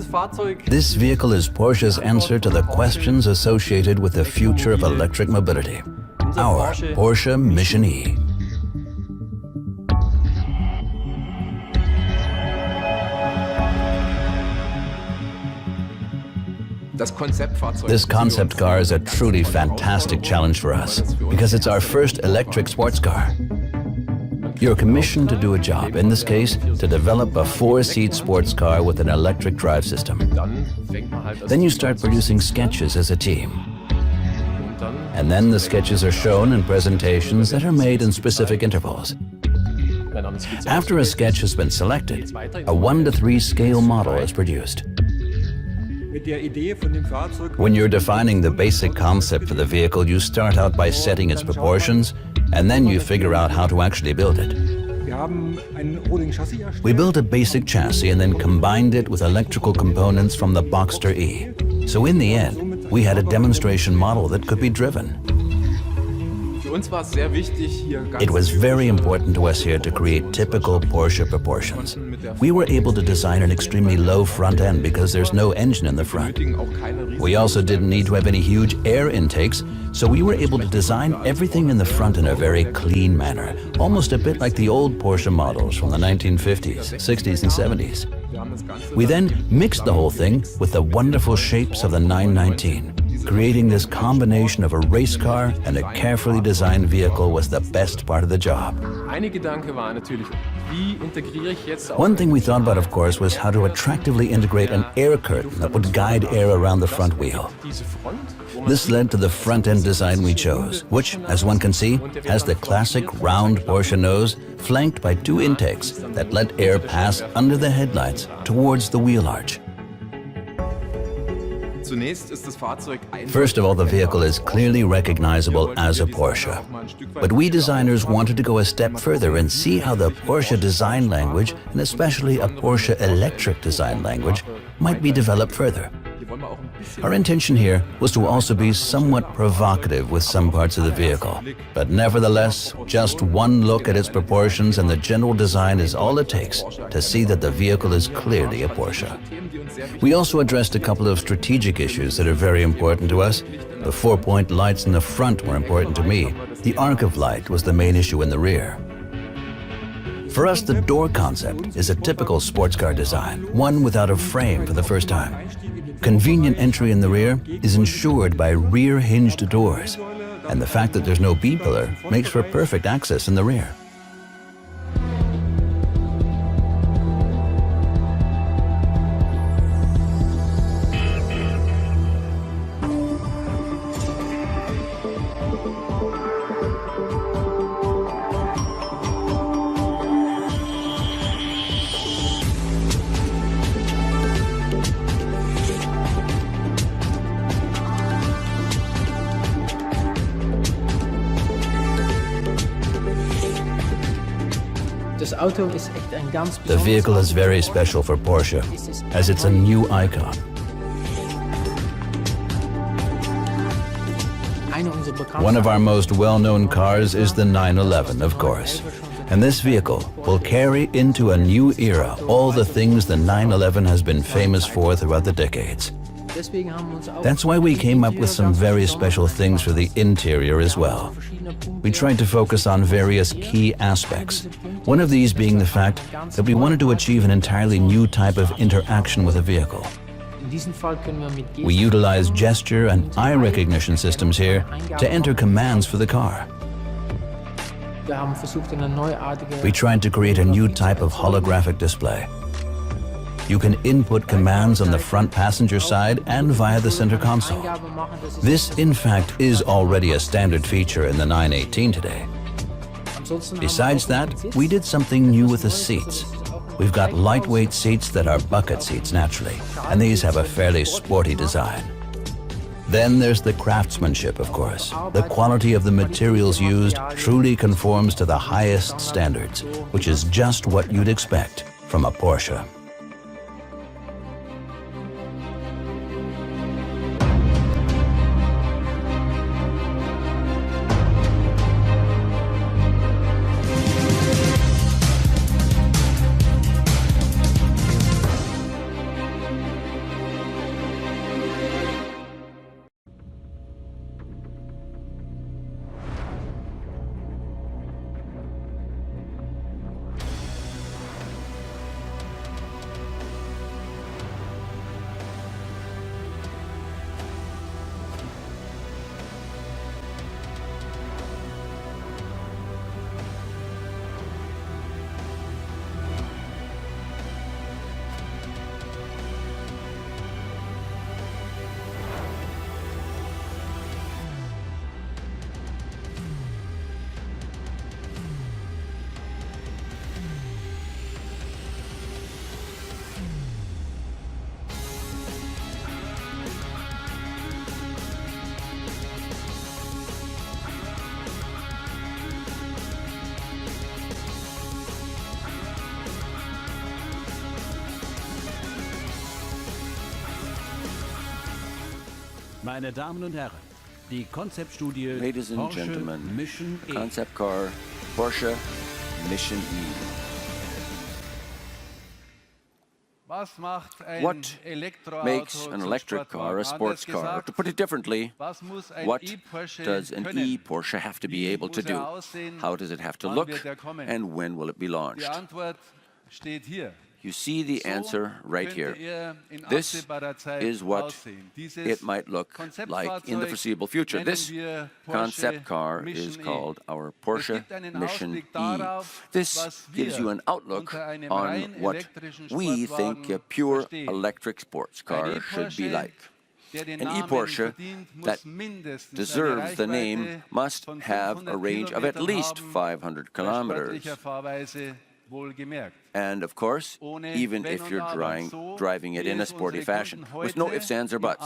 This vehicle is Porsche's answer to the questions associated with the future of electric mobility. Our Porsche Mission E. This concept car is a truly fantastic challenge for us because it's our first electric sports car. You're commissioned to do a job, in this case, to develop a 4-seat sports car with an electric drive system. Then you start producing sketches as a team. And then the sketches are shown in presentations that are made in specific intervals. After a sketch has been selected, a 1:3 scale model is produced. When you're defining the basic concept for the vehicle, you start out by setting its proportions, and then you figure out how to actually build it. We built a basic chassis and then combined it with electrical components from the Boxster E. So in the end, we had a demonstration model that could be driven. It was very important to us here to create typical Porsche proportions. We were able to design an extremely low front end because there's no engine in the front. We also didn't need to have any huge air intakes, so we were able to design everything in the front in a very clean manner, almost a bit like the old Porsche models from the 1950s, 60s and 70s. We then mixed the whole thing with the wonderful shapes of the 919. Creating this combination of a race car and a carefully designed vehicle was the best part of the job. One thing we thought about, of course, was how to attractively integrate an air curtain that would guide air around the front wheel. This led to the front-end design we chose, which, as one can see, has the classic round Porsche nose flanked by 2 intakes that let air pass under the headlights towards the wheel arch. First of all, the vehicle is clearly recognizable as a Porsche. But we designers wanted to go a step further and see how the Porsche design language, and especially a Porsche electric design language, might be developed further. Our intention here was to also be somewhat provocative with some parts of the vehicle. But nevertheless, just one look at its proportions and the general design is all it takes to see that the vehicle is clearly a Porsche. We also addressed a couple of strategic issues that are very important to us. The 4-point lights in the front were important to me. The arc of light was the main issue in the rear. For us, the door concept is a typical sports car design, one without a frame for the first time. Convenient entry in the rear is ensured by rear hinged doors, and the fact that there's no B-pillar makes for perfect access in the rear. The vehicle is very special for Porsche, as it's a new icon. One of our most well-known cars is the 911, of course. And this vehicle will carry into a new era all the things the 911 has been famous for throughout the decades. That's why we came up with some very special things for the interior as well. We tried to focus on various key aspects. One of these being the fact that we wanted to achieve an entirely new type of interaction with a vehicle. We utilize gesture and eye recognition systems here to enter commands for the car. We tried to create a new type of holographic display. You can input commands on the front passenger side and via the center console. This, in fact, is already a standard feature in the 918 today. Besides that, we did something new with the seats. We've got lightweight seats that are bucket seats naturally, and these have a fairly sporty design. Then there's the craftsmanship, of course. The quality of the materials used truly conforms to the highest standards, which is just what you'd expect from a Porsche. Meine Damen und Herren, die Konzeptstudie Ladies and Porsche gentlemen, Mission E. concept car Porsche Mission E. What makes an electric car a sports car? To put it differently, what does an e-Porsche have to be able to do? How does it have to look? And when will it be launched? You see the answer right here. This is what it might look like in the foreseeable future. This concept car is called our Porsche Mission E. This gives you an outlook on what we think a pure electric sports car should be like. An e-Porsche that deserves the name must have a range of at least 500 kilometers. And of course, even if you're driving it in a sporty fashion, with no ifs, ands, or buts,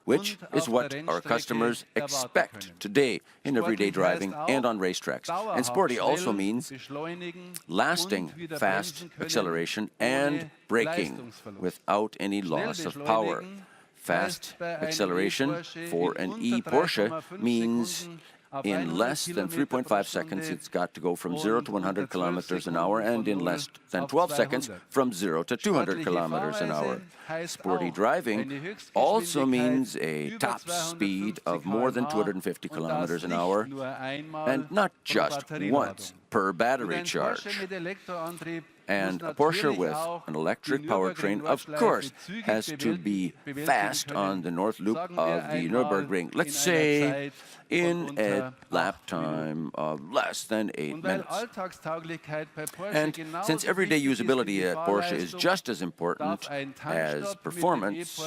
which is what our customers expect today in everyday driving and on racetracks. And sporty also means lasting fast acceleration and braking without any loss of power. Fast acceleration for an e-Porsche means in less than 3.5 seconds, it's got to go from 0 to 100 kilometers an hour, and in less than 12 seconds, from 0 to 200 kilometers an hour. Sporty driving also means a top speed of more than 250 kilometers an hour, and not just once per battery charge. And a Porsche with an electric powertrain, of course, has to be fast on the North Loop of the Nürburgring. Let's say in a lap time of less than 8 minutes. And since everyday usability at Porsche is just as important as performance,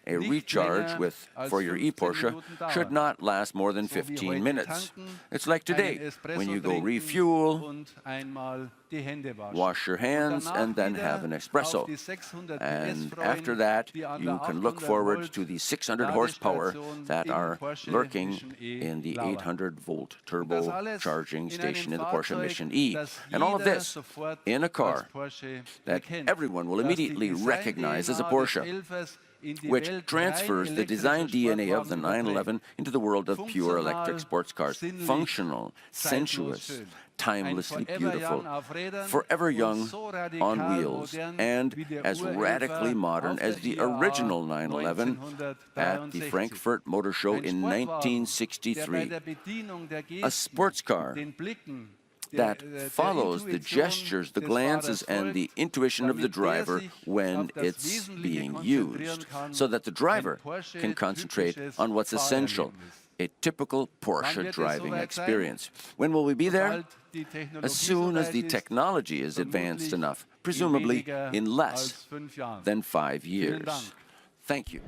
a recharge for your e-Porsche should not last more than 15 minutes. It's like today, when you go refuel, wash your hands, and then have an espresso. And after that, you can look forward to the 600 horsepower that are lurking in the 800-volt turbo charging station in the Porsche Mission E. And all of this in a car that everyone will immediately recognize as a Porsche, which transfers the design DNA of the 911 into the world of pure electric sports cars. Functional, sensuous, timelessly beautiful, forever young on wheels, and as radically modern as the original 911 at the Frankfurt Motor Show in 1963. A sports car that follows the gestures, the glances, and the intuition of the driver when it's being used, so that the driver can concentrate on what's essential, a typical Porsche driving experience. When will we be there? As soon as the technology is advanced enough, presumably in less than 5 years. Thank you.